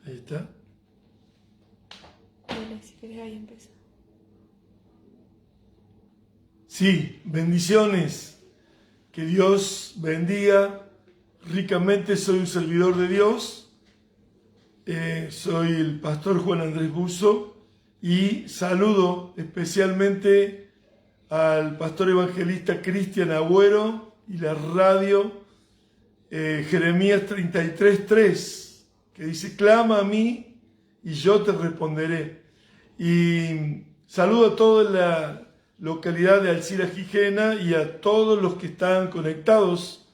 Ahí está. Dale, si querés ahí empezar. Sí, bendiciones. Que Dios bendiga ricamente. Soy un servidor de Dios. Soy el pastor Juan Andrés Buzo y saludo especialmente al pastor evangelista Cristian Agüero y la radio Jeremías 33:3, que dice: clama a mí y yo te responderé. Y saludo a toda la localidad de Alcira Gijena y a todos los que están conectados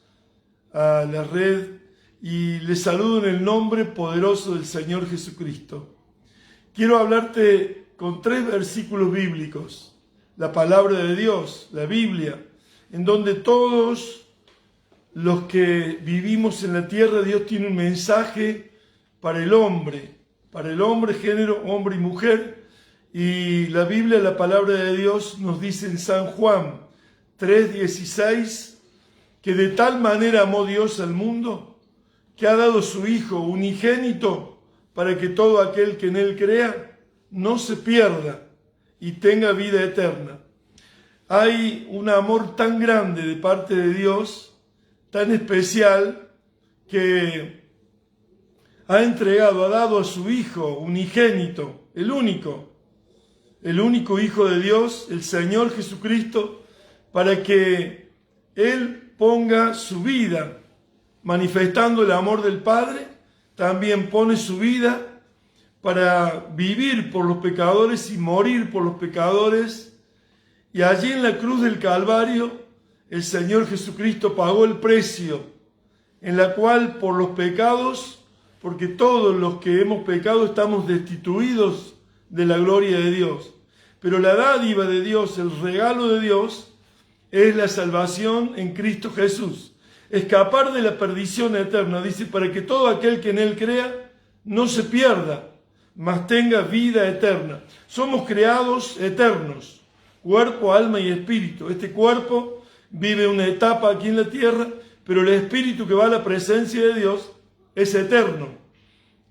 a la red, y les saludo en el nombre poderoso del Señor Jesucristo. Quiero hablarte con 3 versículos bíblicos, la palabra de Dios, la Biblia, en donde todos los que vivimos en la tierra, Dios tiene un mensaje para el hombre, género, hombre y mujer. Y la Biblia, la palabra de Dios, nos dice en San Juan 3:16 que de tal manera amó Dios al mundo que ha dado su Hijo unigénito para que todo aquel que en Él crea no se pierda y tenga vida eterna. Hay un amor tan grande de parte de Dios, tan especial, que ha dado a su Hijo unigénito, el único Hijo de Dios, el Señor Jesucristo, para que Él ponga su vida manifestando el amor del Padre. También pone su vida para vivir por los pecadores y morir por los pecadores. Y allí en la cruz del Calvario, el Señor Jesucristo pagó el precio, en la cual por los pecados, porque todos los que hemos pecado estamos destituidos de la gloria de Dios. Pero la dádiva de Dios, el regalo de Dios, es la salvación en Cristo Jesús. Escapar de la perdición eterna, dice, para que todo aquel que en Él crea no se pierda, mas tenga vida eterna. Somos creados eternos, cuerpo, alma y espíritu. Este cuerpo vive una etapa aquí en la tierra, pero el espíritu que va a la presencia de Dios es eterno.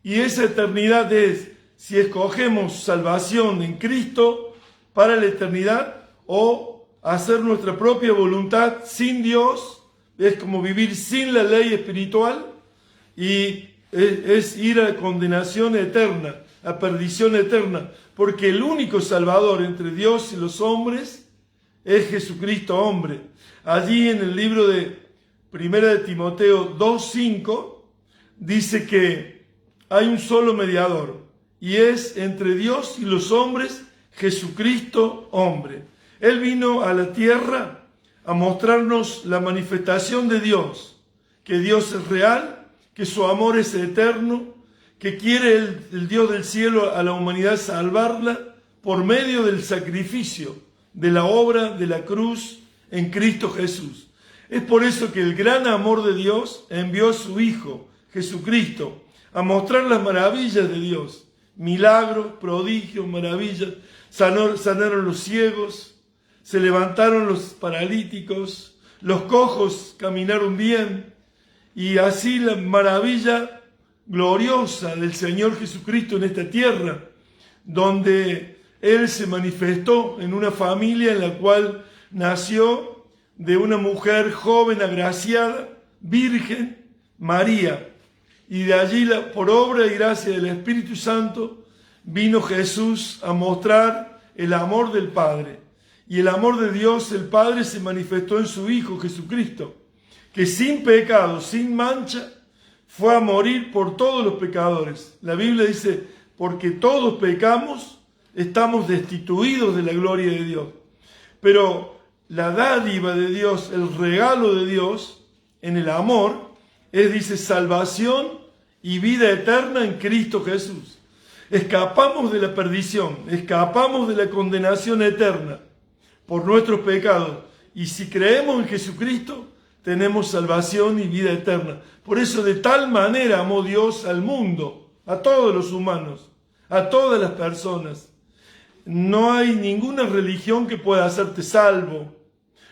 Y esa eternidad es si escogemos salvación en Cristo para la eternidad o hacer nuestra propia voluntad sin Dios. Es como vivir sin la ley espiritual y es ir a condenación eterna, a perdición eterna, porque el único Salvador entre Dios y los hombres es Jesucristo hombre. Allí en el libro de 1 de Timoteo 2:5 dice que hay un solo mediador y es entre Dios y los hombres Jesucristo hombre. Él vino a la tierra a mostrarnos la manifestación de Dios, que Dios es real, que su amor es eterno, que quiere el Dios del cielo a la humanidad salvarla por medio del sacrificio, de la obra de la cruz en Cristo Jesús. Es por eso que el gran amor de Dios envió a su Hijo, Jesucristo, a mostrar las maravillas de Dios, milagros, prodigios, maravillas. Sanaron los ciegos, se levantaron los paralíticos, los cojos caminaron bien, y así la maravilla gloriosa del Señor Jesucristo en esta tierra, donde Él se manifestó en una familia en la cual nació de una mujer joven, agraciada, virgen, María, y de allí por obra y gracia del Espíritu Santo vino Jesús a mostrar el amor del Padre. Y el amor de Dios, el Padre, se manifestó en su Hijo Jesucristo, que sin pecado, sin mancha, fue a morir por todos los pecadores. La Biblia dice, porque todos pecamos, estamos destituidos de la gloria de Dios. Pero la dádiva de Dios, el regalo de Dios, en el amor, dice, salvación y vida eterna en Cristo Jesús. Escapamos de la perdición, escapamos de la condenación eterna por nuestros pecados. Y si creemos en Jesucristo, tenemos salvación y vida eterna. Por eso de tal manera amó Dios al mundo, a todos los humanos, a todas las personas. No hay ninguna religión que pueda hacerte salvo.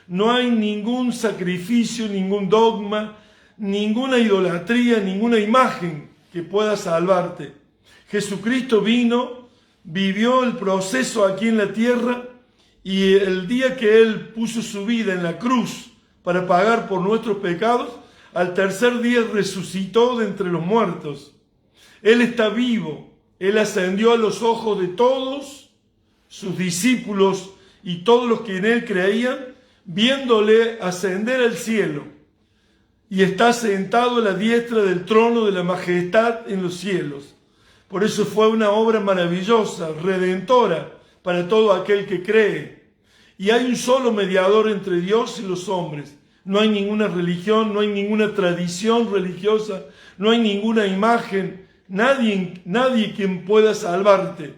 No hay ningún sacrificio, ningún dogma, ninguna idolatría, ninguna imagen que pueda salvarte. Jesucristo vino, vivió el proceso aquí en la tierra, y el día que Él puso su vida en la cruz para pagar por nuestros pecados, al tercer día resucitó de entre los muertos. Él está vivo, Él ascendió a los ojos de todos sus discípulos y todos los que en Él creían, viéndole ascender al cielo, y está sentado a la diestra del trono de la majestad en los cielos. Por eso fue una obra maravillosa, redentora, para todo aquel que cree. Y hay un solo mediador entre Dios y los hombres. No hay ninguna religión, no hay ninguna tradición religiosa, no hay ninguna imagen, nadie quien pueda salvarte.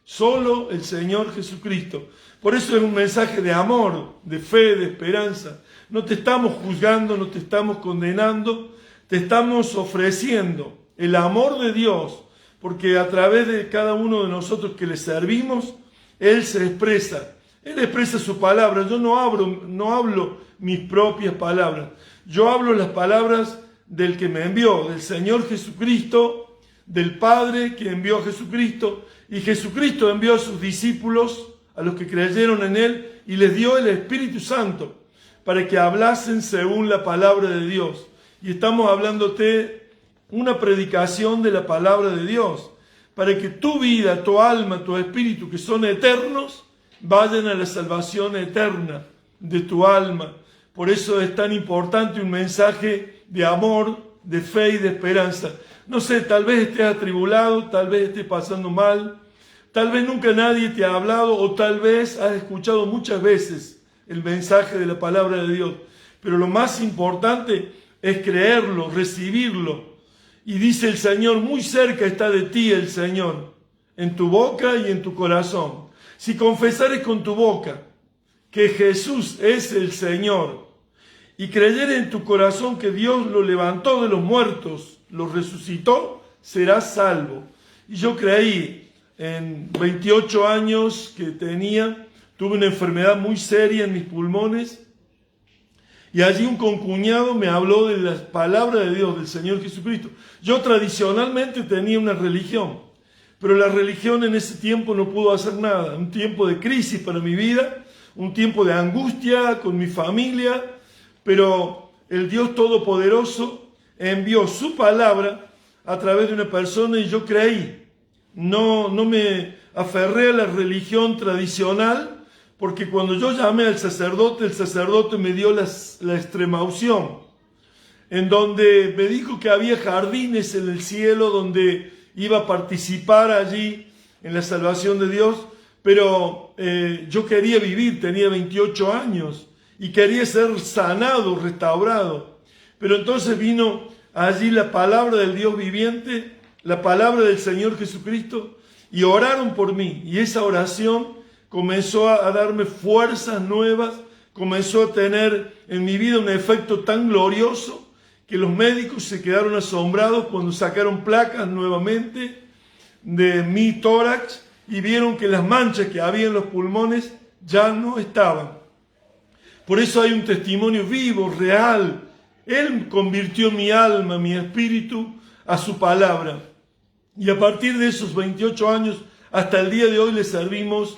Solo el Señor Jesucristo. Por eso es un mensaje de amor, de fe, de esperanza. No te estamos juzgando, no te estamos condenando, te estamos ofreciendo el amor de Dios, porque a través de cada uno de nosotros que le servimos, Él se expresa. Él expresa su palabra. Yo no hablo mis propias palabras. Yo hablo las palabras del que me envió, del Señor Jesucristo, del Padre que envió a Jesucristo. Y Jesucristo envió a sus discípulos, a los que creyeron en Él, y les dio el Espíritu Santo para que hablasen según la palabra de Dios. Y estamos hablándote una predicación de la palabra de Dios, para que tu vida, tu alma, tu espíritu, que son eternos, vayan a la salvación eterna de tu alma. Por eso es tan importante un mensaje de amor, de fe y de esperanza. No sé, tal vez estés atribulado, tal vez estés pasando mal, tal vez nunca nadie te ha hablado, o tal vez has escuchado muchas veces el mensaje de la palabra de Dios. Pero lo más importante es creerlo, recibirlo. Y dice el Señor, muy cerca está de ti el Señor, en tu boca y en tu corazón. Si confesares con tu boca que Jesús es el Señor y creyeres en tu corazón que Dios lo levantó de los muertos, lo resucitó, serás salvo. Y yo creí, en 28 años que tenía, tuve una enfermedad muy seria en mis pulmones, y allí un concuñado me habló de las palabras de Dios, del Señor Jesucristo. Yo tradicionalmente tenía una religión, pero la religión en ese tiempo no pudo hacer nada. Un tiempo de crisis para mi vida, un tiempo de angustia con mi familia, pero el Dios Todopoderoso envió su palabra a través de una persona y yo creí. No me aferré a la religión tradicional, porque cuando yo llamé al sacerdote, el sacerdote me dio la extremaunción, en donde me dijo que había jardines en el cielo donde iba a participar allí en la salvación de Dios, pero yo quería vivir, tenía 28 años y quería ser sanado, restaurado. Pero entonces vino allí la palabra del Dios viviente, la palabra del Señor Jesucristo, y oraron por mí, y esa oración comenzó a darme fuerzas nuevas, comenzó a tener en mi vida un efecto tan glorioso que los médicos se quedaron asombrados cuando sacaron placas nuevamente de mi tórax y vieron que las manchas que había en los pulmones ya no estaban. Por eso hay un testimonio vivo, real. Él convirtió mi alma, mi espíritu a su palabra. Y a partir de esos 28 años hasta el día de hoy le servimos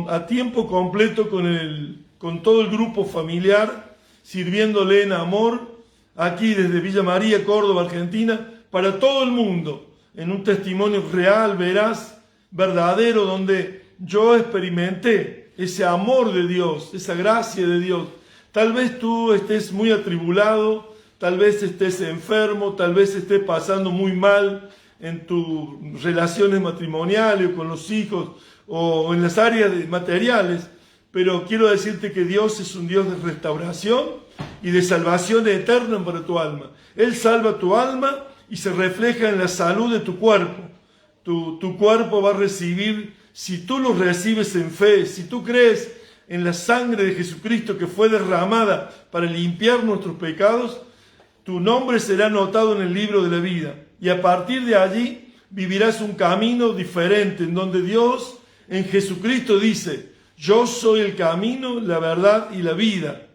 a tiempo completo con todo el grupo familiar, sirviéndole en amor, aquí desde Villa María, Córdoba, Argentina, para todo el mundo, en un testimonio real, veraz, verdadero, donde yo experimenté ese amor de Dios, esa gracia de Dios. Tal vez tú estés muy atribulado, tal vez estés enfermo, tal vez estés pasando muy mal en tus relaciones matrimoniales o con los hijos, o en las áreas materiales, pero quiero decirte que Dios es un Dios de restauración y de salvación eterna para tu alma. Él salva tu alma y se refleja en la salud de tu cuerpo. Tu cuerpo va a recibir, si tú lo recibes en fe, si tú crees en la sangre de Jesucristo que fue derramada para limpiar nuestros pecados, tu nombre será anotado en el libro de la vida. Y a partir de allí vivirás un camino diferente, en donde Dios en Jesucristo dice, yo soy el camino, la verdad y la vida.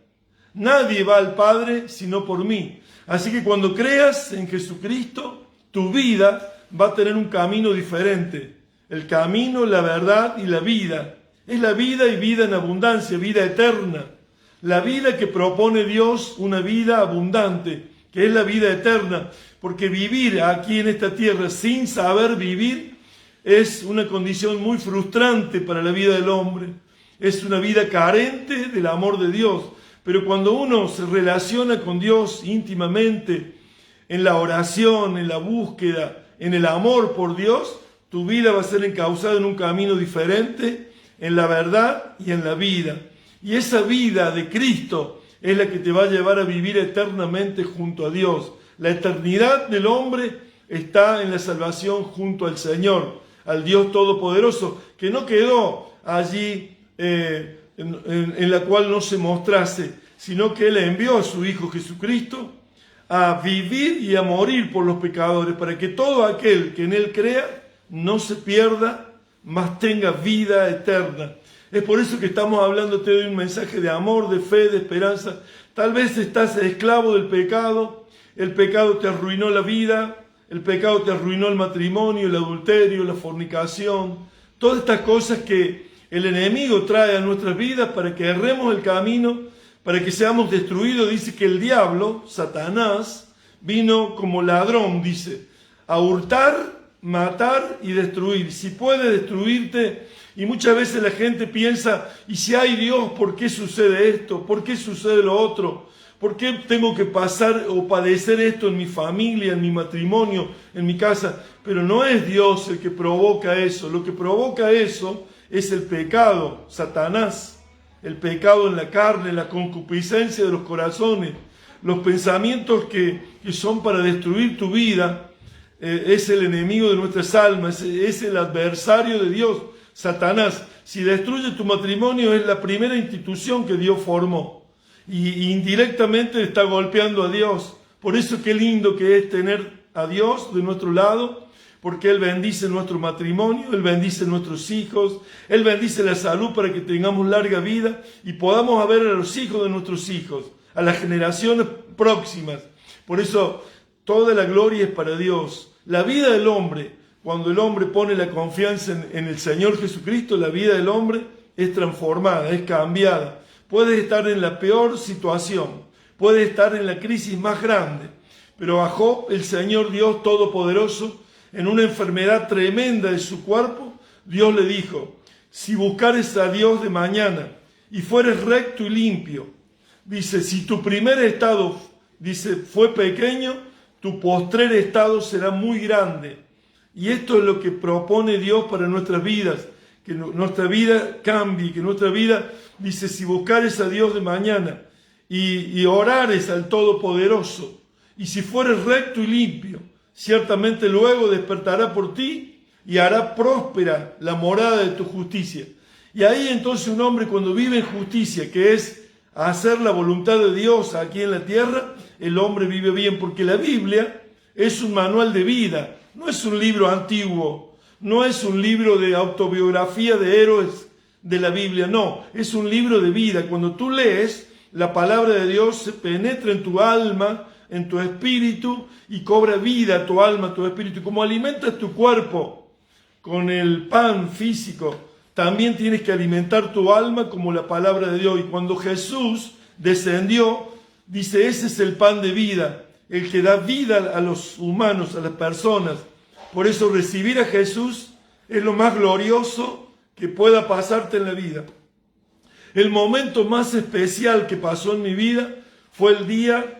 Nadie va al Padre sino por mí. Así que cuando creas en Jesucristo, tu vida va a tener un camino diferente. El camino, la verdad y la vida. Es la vida y vida en abundancia, vida eterna. La vida que propone Dios, una vida abundante, que es la vida eterna. Porque vivir aquí en esta tierra sin saber vivir es una condición muy frustrante para la vida del hombre. Es una vida carente del amor de Dios. Pero cuando uno se relaciona con Dios íntimamente, en la oración, en la búsqueda, en el amor por Dios, tu vida va a ser encauzada en un camino diferente, en la verdad y en la vida. Y esa vida de Cristo es la que te va a llevar a vivir eternamente junto a Dios. La eternidad del hombre está en la salvación junto al Señor, al Dios Todopoderoso, que no quedó allí en la cual no se mostrase, sino que Él envió a su Hijo Jesucristo a vivir y a morir por los pecadores, para que todo aquel que en Él crea no se pierda, mas tenga vida eterna. Es por eso que estamos hablándote de un mensaje de amor, de fe, de esperanza. Tal vez estás esclavo del pecado, el pecado te arruinó la vida, el pecado te arruinó el matrimonio, el adulterio, la fornicación, todas estas cosas que el enemigo trae a nuestras vidas para que erremos el camino, para que seamos destruidos. Dice que el diablo, Satanás, vino como ladrón, dice, a hurtar, matar y destruir. Si puede destruirte, y muchas veces la gente piensa, y si hay Dios, ¿por qué sucede esto? ¿Por qué sucede lo otro? ¿Por qué tengo que pasar o padecer esto en mi familia, en mi matrimonio, en mi casa? Pero no es Dios el que provoca eso. Lo que provoca eso es el pecado, Satanás. El pecado en la carne, la concupiscencia de los corazones, los pensamientos que son para destruir tu vida. Es el enemigo de nuestras almas, es el adversario de Dios, Satanás. Si destruye tu matrimonio, es la primera institución que Dios formó. Y indirectamente está golpeando a Dios. Por eso qué lindo que es tener a Dios de nuestro lado, porque Él bendice nuestro matrimonio, Él bendice nuestros hijos, Él bendice la salud para que tengamos larga vida y podamos ver a los hijos de nuestros hijos, a las generaciones próximas. Por eso toda la gloria es para Dios. La vida del hombre, cuando el hombre pone la confianza en el Señor Jesucristo, la vida del hombre es transformada, es cambiada. Puedes estar en la peor situación, puedes estar en la crisis más grande, pero a Job, el Señor Dios Todopoderoso, en una enfermedad tremenda de su cuerpo, Dios le dijo, si buscares a Dios de mañana y fueres recto y limpio, dice, si tu primer estado, dice, fue pequeño, tu postrer estado será muy grande. Y esto es lo que propone Dios para nuestras vidas, que nuestra vida cambie, que nuestra vida, dice, si buscares a Dios de mañana y orares al Todopoderoso, y si fueres recto y limpio, ciertamente luego despertará por ti y hará próspera la morada de tu justicia. Y ahí entonces un hombre cuando vive en justicia, que es hacer la voluntad de Dios aquí en la tierra, el hombre vive bien, porque la Biblia es un manual de vida, no es un libro antiguo, no es un libro de autobiografía de héroes de la Biblia, no, es un libro de vida. Cuando tú lees, la palabra de Dios se penetra en tu alma, en tu espíritu, y cobra vida a tu alma, a tu espíritu. Y como alimentas tu cuerpo con el pan físico, también tienes que alimentar tu alma como la palabra de Dios. Y cuando Jesús descendió, dice, ese es el pan de vida, el que da vida a los humanos, a las personas. Por eso recibir a Jesús es lo más glorioso que pueda pasarte en la vida. El momento más especial que pasó en mi vida fue el día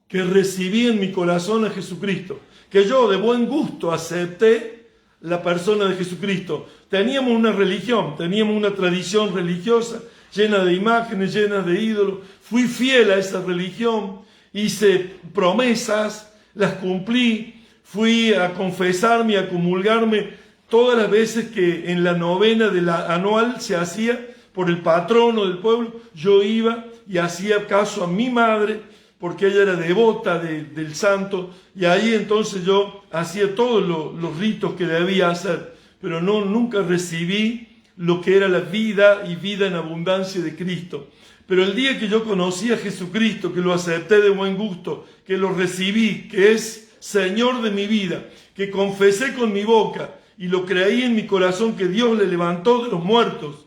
que recibí en mi corazón a Jesucristo, que yo de buen gusto acepté la persona de Jesucristo. Teníamos una religión, teníamos una tradición religiosa llena de imágenes, llena de ídolos. Fui fiel a esa religión, hice promesas, las cumplí, fui a confesarme, a comulgarme todas las veces que en la novena de la anual se hacía por el patrono del pueblo. Yo iba y hacía caso a mi madre, porque ella era devota del santo, y ahí entonces yo hacía todos los ritos que debía hacer, pero nunca recibí lo que era la vida y vida en abundancia de Cristo. Pero el día que yo conocí a Jesucristo, que lo acepté de buen gusto, que lo recibí, que es Señor de mi vida, que confesé con mi boca y lo creí en mi corazón que Dios le levantó de los muertos,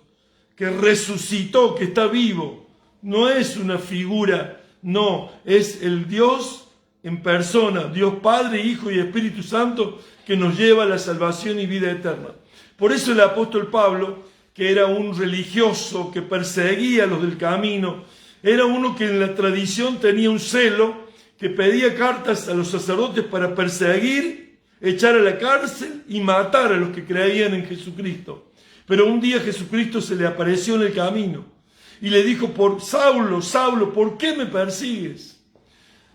que resucitó, que está vivo. No es una figura, no, es el Dios en persona, Dios Padre, Hijo y Espíritu Santo, que nos lleva a la salvación y vida eterna. Por eso el apóstol Pablo, que era un religioso que perseguía a los del camino, era uno que en la tradición tenía un celo, que pedía cartas a los sacerdotes para perseguir, echar a la cárcel y matar a los que creían en Jesucristo. Pero un día Jesucristo se le apareció en el camino y le dijo: Saulo, Saulo, ¿por qué me persigues?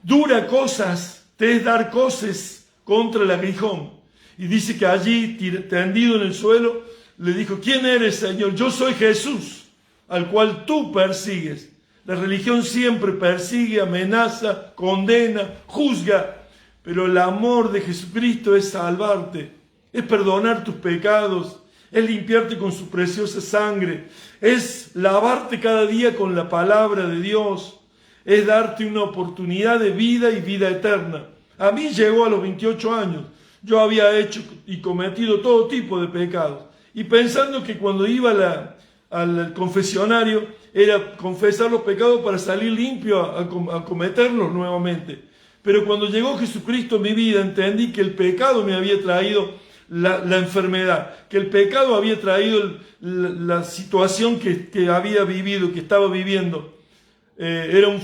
Dura cosas te es dar coces contra el aguijón. Y dice que allí, tendido en el suelo, le dijo: ¿quién eres, Señor? Yo soy Jesús, al cual tú persigues. La religión siempre persigue, amenaza, condena, juzga, pero el amor de Jesucristo es salvarte, es perdonar tus pecados, es limpiarte con su preciosa sangre, es lavarte cada día con la palabra de Dios, es darte una oportunidad de vida y vida eterna. A mí llegó a los 28 años, yo había hecho y cometido todo tipo de pecados, y pensando que cuando iba al confesionario era confesar los pecados para salir limpio a cometerlos nuevamente. Pero cuando llegó Jesucristo en mi vida, entendí que el pecado me había traído la enfermedad, que el pecado había traído la situación que había vivido, que estaba viviendo. Era un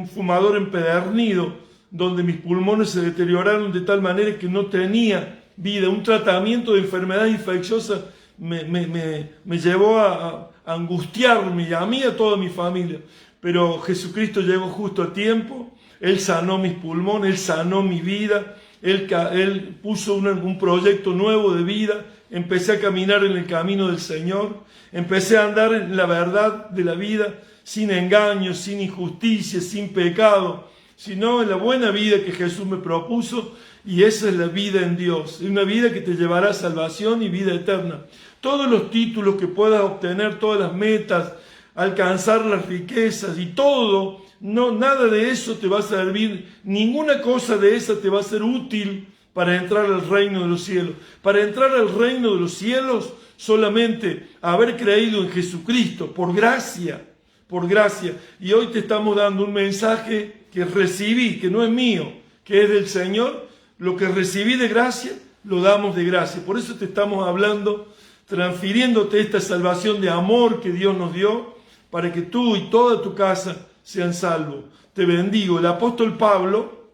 fumador empedernido, donde mis pulmones se deterioraron de tal manera que no tenía vida. Un tratamiento de enfermedad infecciosa me llevó a angustiarme, y a mí y a toda mi familia. Pero Jesucristo llegó justo a tiempo. Él sanó mis pulmones, Él sanó mi vida, Él puso un proyecto nuevo de vida. Empecé a caminar en el camino del Señor, empecé a andar en la verdad de la vida, sin engaños, sin injusticia, sin pecado, sino en la buena vida que Jesús me propuso. Y esa es la vida en Dios, es una vida que te llevará a salvación y vida eterna. Todos los títulos que puedas obtener, todas las metas, alcanzar las riquezas y todo, no, nada de eso te va a servir, ninguna cosa de esa te va a ser útil para entrar al reino de los cielos. Para entrar al reino de los cielos, solamente haber creído en Jesucristo, por gracia, por gracia. Y hoy te estamos dando un mensaje que recibí, que no es mío, que es del Señor. Lo que recibí de gracia, lo damos de gracia. Por eso te estamos hablando, transfiriéndote esta salvación de amor que Dios nos dio, para que tú y toda tu casa sean salvos. Te bendigo. El apóstol Pablo,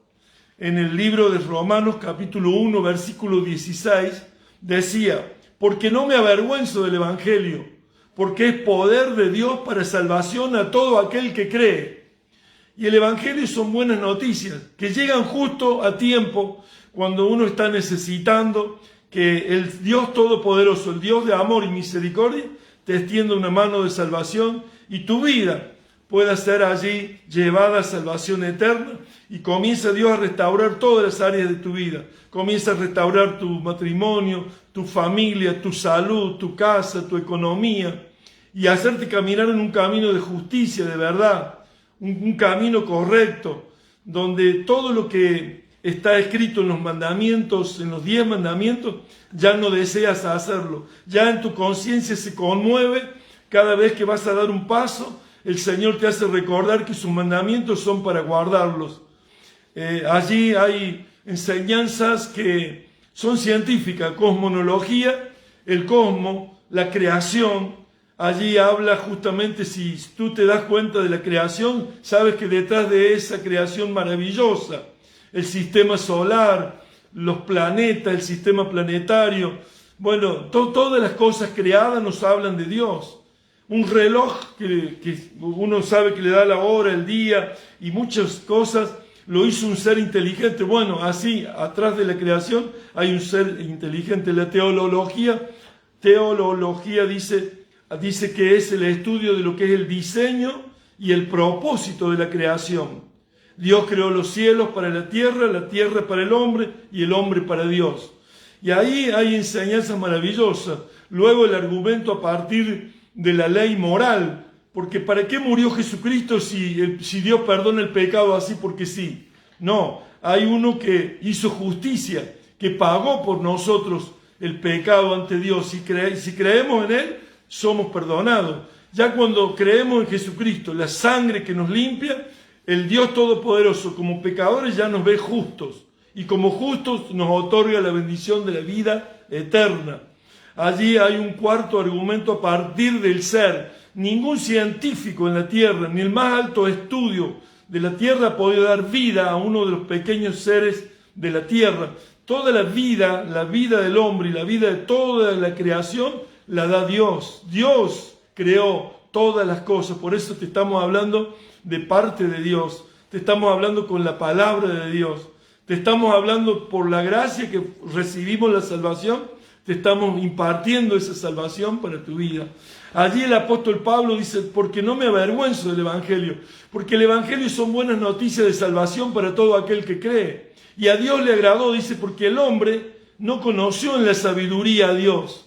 en el libro de Romanos capítulo 1, versículo 16, decía: porque no me avergüenzo del Evangelio, porque es poder de Dios para salvación a todo aquel que cree. Y el Evangelio son buenas noticias, que llegan justo a tiempo, cuando uno está necesitando que el Dios Todopoderoso, el Dios de amor y misericordia, te extienda una mano de salvación y tu vida pueda ser allí llevada a salvación eterna, y comienza Dios a restaurar todas las áreas de tu vida. Comienza a restaurar tu matrimonio, tu familia, tu salud, tu casa, tu economía, y a hacerte caminar en un camino de justicia, de verdad, un camino correcto, donde todo lo que está escrito en los mandamientos, en los 10 mandamientos, ya no deseas hacerlo. Ya en tu conciencia se conmueve cada vez que vas a dar un paso. El Señor te hace recordar que sus mandamientos son para guardarlos. Allí hay enseñanzas que son científicas, cosmología, el cosmos, la creación. Allí habla justamente, si tú te das cuenta de la creación, sabes que detrás de esa creación maravillosa, el sistema solar, los planetas, el sistema planetario, bueno, todas las cosas creadas nos hablan de Dios. Un reloj que uno sabe que le da la hora, el día y muchas cosas, lo hizo un ser inteligente. Bueno, así, atrás de la creación hay un ser inteligente. La teología dice que es el estudio de lo que es el diseño y el propósito de la creación. Dios creó los cielos para la tierra para el hombre y el hombre para Dios. Y ahí hay enseñanzas maravillosas. Luego el argumento a partir de la ley moral, porque ¿para qué murió Jesucristo si Dios perdona el pecado así porque sí? No, hay uno que hizo justicia, que pagó por nosotros el pecado ante Dios. Si creemos en Él, somos perdonados. Ya cuando creemos en Jesucristo, la sangre que nos limpia, el Dios Todopoderoso, como pecadores, ya nos ve justos. Y como justos nos otorga la bendición de la vida eterna. Allí hay un cuarto argumento a partir del ser. Ningún científico en la Tierra, ni el más alto estudio de la Tierra ha podido dar vida a uno de los pequeños seres de la Tierra. Toda la vida del hombre y la vida de toda la creación la da Dios. Dios creó todas las cosas. Por eso te estamos hablando de parte de Dios. Te estamos hablando con la palabra de Dios. Te estamos hablando por la gracia que recibimos la salvación. Te estamos impartiendo esa salvación para tu vida. Allí el apóstol Pablo dice, porque no me avergüenzo del Evangelio. Porque el Evangelio son buenas noticias de salvación para todo aquel que cree. Y a Dios le agradó, dice, porque el hombre no conoció en la sabiduría a Dios.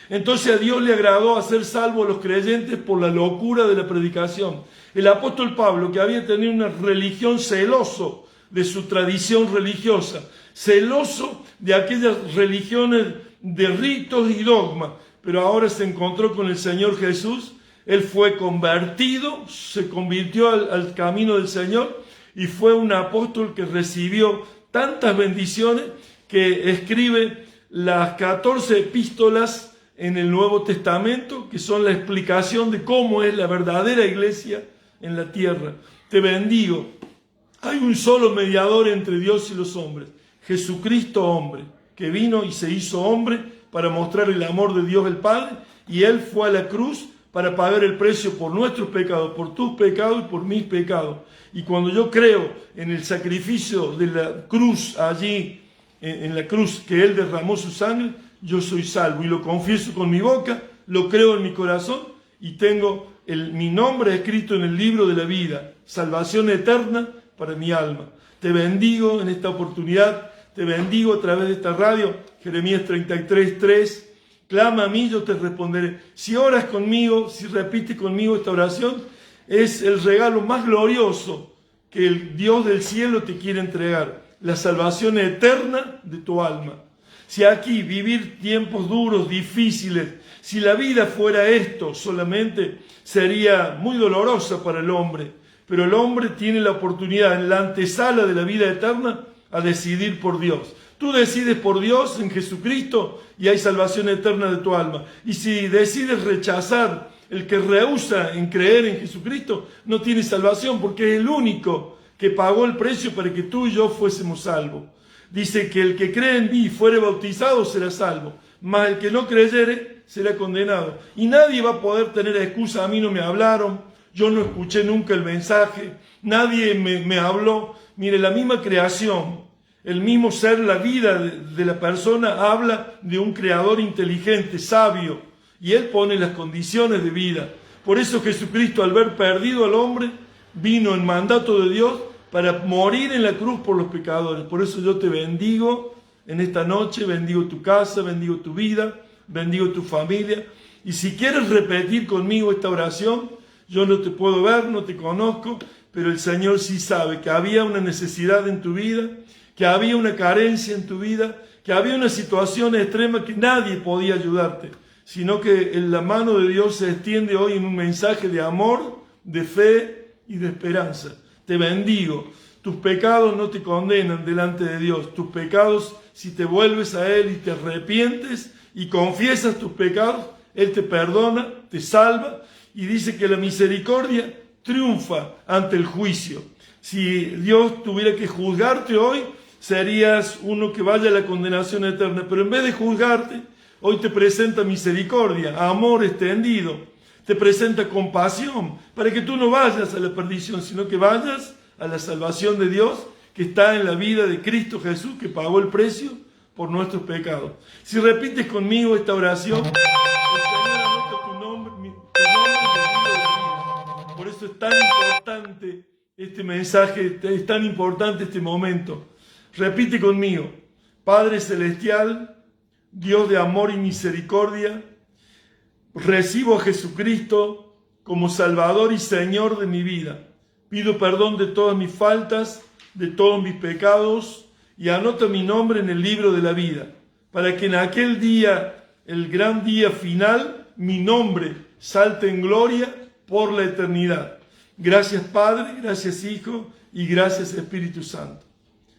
Entonces a Dios le agradó hacer salvo a los creyentes por la locura de la predicación. El apóstol Pablo, que había tenido una religión, celoso de su tradición religiosa, celoso de aquellas religiones de ritos y dogmas, pero ahora se encontró con el Señor Jesús. Él fue convertido, se convirtió al camino del Señor y fue un apóstol que recibió tantas bendiciones que escribe las 14 epístolas en el Nuevo Testamento, que son la explicación de cómo es la verdadera iglesia en la tierra. Te bendigo. Hay un solo mediador entre Dios y los hombres, Jesucristo hombre, que vino y se hizo hombre para mostrar el amor de Dios el Padre, y Él fue a la cruz para pagar el precio por nuestros pecados, por tus pecados y por mis pecados. Y cuando yo creo en el sacrificio de la cruz, allí en la cruz que Él derramó su sangre, yo soy salvo y lo confieso con mi boca, lo creo en mi corazón y tengo mi nombre escrito en el libro de la vida, salvación eterna para mi alma. Te bendigo en esta oportunidad, te bendigo a través de esta radio, Jeremías 33:3. Clama a mí, yo te responderé. Si oras conmigo, si repites conmigo esta oración, es el regalo más glorioso que el Dios del cielo te quiere entregar, la salvación eterna de tu alma. Si aquí vivir tiempos duros, difíciles, si la vida fuera esto solamente, sería muy dolorosa para el hombre. Pero el hombre tiene la oportunidad en la antesala de la vida eterna a decidir por Dios. Tú decides por Dios en Jesucristo y hay salvación eterna de tu alma. Y si decides rechazar, el que rehúsa en creer en Jesucristo no tiene salvación, porque es el único que pagó el precio para que tú y yo fuésemos salvos. Dice que el que cree en mí y fuere bautizado será salvo, mas el que no creyere será condenado. Y nadie va a poder tener excusa. A mí no me hablaron, yo no escuché nunca el mensaje, nadie me habló. Mire, la misma creación, el mismo ser, la vida de la persona habla de un creador inteligente, sabio, y Él pone las condiciones de vida. Por eso Jesucristo, al ver perdido al hombre, vino en mandato de Dios para morir en la cruz por los pecadores. Por eso yo te bendigo en esta noche, bendigo tu casa, bendigo tu vida, bendigo tu familia. Y si quieres repetir conmigo esta oración, yo no te puedo ver, no te conozco, pero el Señor sí sabe que había una necesidad en tu vida, que había una carencia en tu vida, que había una situación extrema que nadie podía ayudarte, sino que la mano de Dios se extiende hoy en un mensaje de amor, de fe y de esperanza. Te bendigo. Tus pecados no te condenan delante de Dios. Tus pecados, si te vuelves a Él y te arrepientes y confiesas tus pecados, Él te perdona, te salva y dice que la misericordia triunfa ante el juicio. Si Dios tuviera que juzgarte hoy, serías uno que vaya a la condenación eterna. Pero en vez de juzgarte, hoy te presenta misericordia, amor extendido, te presenta compasión, para que tú no vayas a la perdición, sino que vayas a la salvación de Dios que está en la vida de Cristo Jesús, que pagó el precio por nuestros pecados. Si repites conmigo esta oración, el Señor anota tu nombre en el libro de la vida. Por eso es tan importante este mensaje, es tan importante este momento. Repite conmigo: Padre Celestial, Dios de amor y misericordia, recibo a Jesucristo como Salvador y Señor de mi vida. Pido perdón de todas mis faltas, de todos mis pecados, y anota mi nombre en el libro de la vida, para que en aquel día, el gran día final, mi nombre salte en gloria por la eternidad. Gracias Padre, gracias Hijo y gracias Espíritu Santo.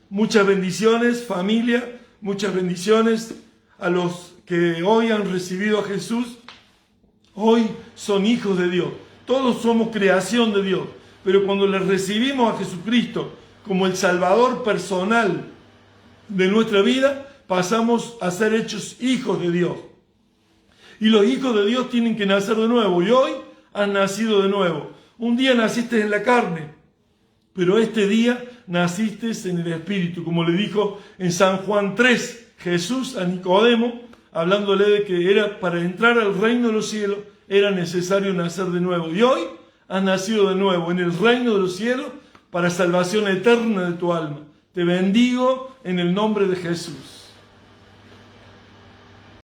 Muchas bendiciones, familia, muchas bendiciones a los que hoy han recibido a Jesús. Hoy son hijos de Dios. Todos somos creación de Dios. Pero cuando le recibimos a Jesucristo como el Salvador personal de nuestra vida, pasamos a ser hechos hijos de Dios. Y los hijos de Dios tienen que nacer de nuevo. Y hoy has nacido de nuevo. Un día naciste en la carne, pero este día naciste en el Espíritu. Como le dijo en San Juan 3, Jesús a Nicodemo, hablándole de que era para entrar al reino de los cielos, era necesario nacer de nuevo. Y hoy has nacido de nuevo en el reino de los cielos para salvación eterna de tu alma. Te bendigo en el nombre de Jesús.